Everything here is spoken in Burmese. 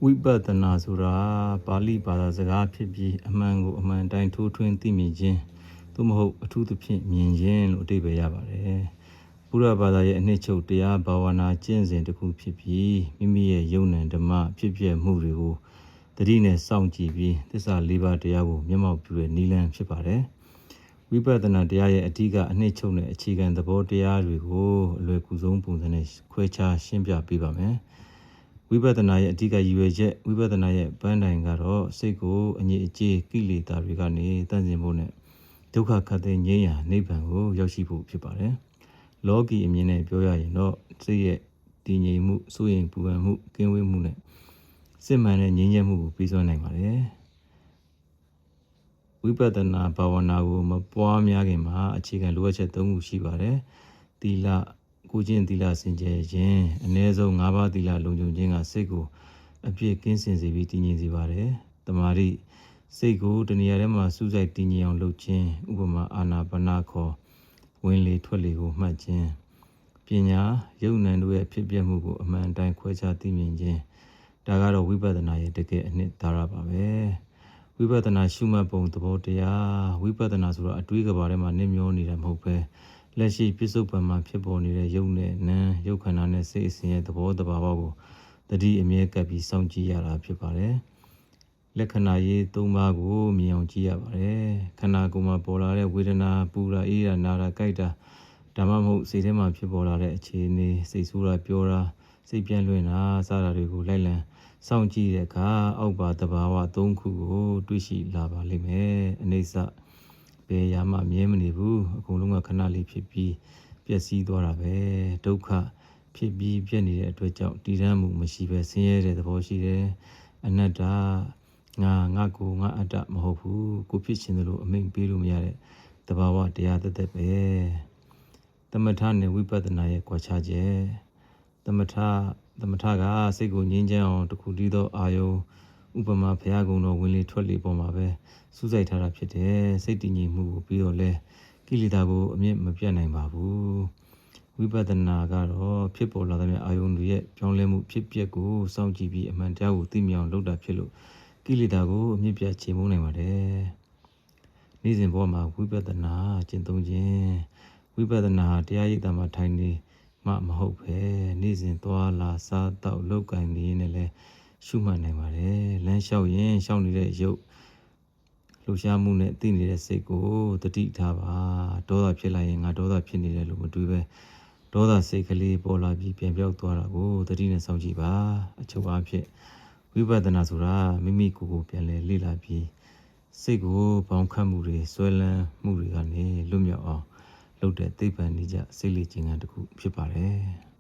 ဝိပဿနာဆိုတာပါဠိဘာသာစကားဖြစ်ပြီးအမှန်ကိုအမှန်တိုင်းထိုးထွင်းသိမြင်ခြင်းသို့မဟုတ်အထူးသဖြင့်မြင်ခြင်းလို့အဓိပ္ပာယ်ရပါတယ်။ဘုရားဘာသာရဲ့အနှစ်ချုပ်တရားဘာဝနာကျင့်စဉ်တစ်ခုဖြစ်ပြီးမိမိရဲ့ယုံနံဓမ္မဖြစ်ပြမှုတွေကိုတတိနဲ့စောင့်ကြည့်ပြီးသစ္စာ၄ပါးတရားကိုမျက်မှောက်ပြုတဲ့နည်းလမ်းဖြစ်ပါတယ်။ဝိပဿနာတရားရဲ့အဓိကအနှစ်ချုပ်နဲ့အခြေခံသဘောတရားတွေကိုအလွယ်ကူဆုံးပုံစံနဲ့ခွဲခြားရှင်းပြပေးပါမယ်။ဝိပဿနာရဲ့အဓိကရည်ရွယ်ချက်ဝိပဿနာရဲ့ပန်းတိုင်ကတော့စိတ်ကိုအငြိအကျေးကိလေသာတွေကနေတန့်စင်ဖို့နဲ့ဒုက္ခခတ်သိမ်းငြိမ်းရာနိဗ္ဗာန်ကိုရောက်ရှိဖို့ဖြစ်ပါတယ်။လောကီအမြင်နဲ့ပြောရရင်တော့စိတ်ရဲ့တည်ငြိမ်မှုစိုးရိမ်ပူပန်မှုကင်းဝေးမှုနဲ့စစ်မှန်တဲ့ငြိမ်းချမ်းမှုကိုပြီးဆုံးနိုင်ပါတယ်။ဝိပဿနာဘာဝနာကိုမပွားများခင်မှာအခြေခံလိုအပ်ချက်၃ခုရှိပါတယ်။သီလကိုကျင့်သီလစင်ကြယ်ခြင်းအ ਨੇ ဆုံး၅ပါးသီလလုံခြုံခြင်းကစိတ်ကိုအပြည့်ကင်းစင်စေပြီးတည်ငြိမ်စေပါတယ်။တမာတိစိတ်ကိုတဏှာထဲမှာစူးစိုက်တည်ငြိမ်အောင်လုပ်ခြင်းဥပမာအာနာပါနခေါ်ဝင်လေထွက်လေကိုမှတ်ခြင်းပညာယုံနံတို့ရဲ့ဖြစ်ပျက်မှုကိုအမှန်တိုင်းခွဲခြားသိမြင်ခြင်းဒါကတော့ဝိပဿနာရဲ့တကယ်အနှစ်သာရပါပဲ။ဝိပဿနာရှုမှတ်ပုံသဘောတရားဝိပဿနာဆိုတာအတွေးကဘာထဲမှာနှိမ့်မျောနေတာမဟုတ်ပဲလက်ရှိပြစ္ဆုတ်ပံမှာဖြစ်ပေါ်နေတဲ့ယုံနဲ့နံယုတ်ခန္ဓာနဲ့စိတ်အစဉ်ရဲ့သဘောတဘာဝကိုတတိအမြဲကပ်ပြီးစောင့်ကြည့်ရတာဖြစ်ပါတယ်။လက္ခဏာရေး၃ပါးကိုမြင်အောင်ကြည့်ရပါတယ်။ခန္ဓာကိုယ်မှာပေါ်လာတဲ့ဝေဒနာပူတာအေးတာနာတာကြိုက်တာဒါမှမဟုတ်စိတ်ထဲမှာဖြစ်ပေါ်လာတဲ့အခြေအနေစိတ်ဆိုးတာပြောတာစိတ်ပြန့်လွင့်တာစတာတွေကိုလိုက်လံစောင့်ကြည့်တဲ့အခါအောက်ပါတဘာဝ၃ခုကိုတွေ့ရှိလာပါလိမ့်မယ်။အနိစ္စဘယ်ရာမှမြဲမနေဘူးအကုန်လုံးကခဏလေးဖြစ်ပြီးပျက်စီးသွားတာပဲဒုက္ခဖြစ်ပြီးပြည့်နေတဲ့အတွက်ကြောင့်တည်တံ့မှုမရှိပဲဆင်းရဲတဲ့သဘောရှိတယ်အနတ္တငါကိုငါအတ္တမဟုတ်ဘူးကိုဖြစ်ခြင်းလို့အမိန့်ပေးလို့မရတဲ့သဘာဝတရားသက်သက်ပဲသမထနဲ့ဝိပဿနာရဲ့ကွာခြားချက်သမထကစိတ်ကိုငြိမ်းချမ်းအောင်တခုတည်းသောအာယုံဥပမာဘုရားကုံတော်ဝင်လေထွက်လေပေါ်မှာပဲစူးစိုက်ထားတာဖြစ်တယ်စိတ်တည်ငြိမ်မှုကိုပြီးတော့လဲကိလေသာကိုအမြင့်မပြတ်နိုင်ပါဘူးဝိပဿနာကတော့ဖြစ်ပေါ်လာတဲ့အာယုံတွေရဲ့ပြောင်းလဲမှုဖြစ်ပျက်ကိုစောင့်ကြည့်ပြီးအမှန်တရားကိုသိမြင်အောင်လုပ်တာဖြစ်လို့ကိလေသာကိုအမြင့်ပြတ်ချေမှုန်းနိုင်ပါတယ်နေ့စဉ်ဘဝမှာဝိပဿနာကျင့်သုံးခြင်းဝိပဿနာတရားရိပ်သာမှာထိုင်နေမှမဟုတ်ပဲနေ့စဉ်သွားလာစားတောက်လုပ်ကိုင်နေနေလဲရှုမှတ်နိုင်ပါတယ်လမ်းလျှောက်ရင်ရှောက်နေတဲ့ရုပ်လှူရှားမှုနဲ့သိနေတဲ့စိတ်ကိုတတိထားပါဒေါသဖြစ်လာရင်ငါဒေါသဖြစ်နေတယ်လို့မတွေးပဲဒေါသစိတ်ကလေးပေါ်လာပြီးပြန်ပြောက်သွားတာကိုတတိနဲ့စောင့်ကြည့်ပါအချုပ်အားဖြင့်ဝိပဿနာဆိုတာမိမိကိုယ်ကိုပြန်လဲလေ့လာပြီးစိတ်ကိုပေါင်းခတ်မှုတွေဆွဲလန်းမှုတွေကနေလွတ်မြောက်အောင်လုပ်တဲ့သိပ္ပံနည်းကျစိတ်လေ့ကျင့်ခန်းတစ်ခုဖြစ်ပါတယ်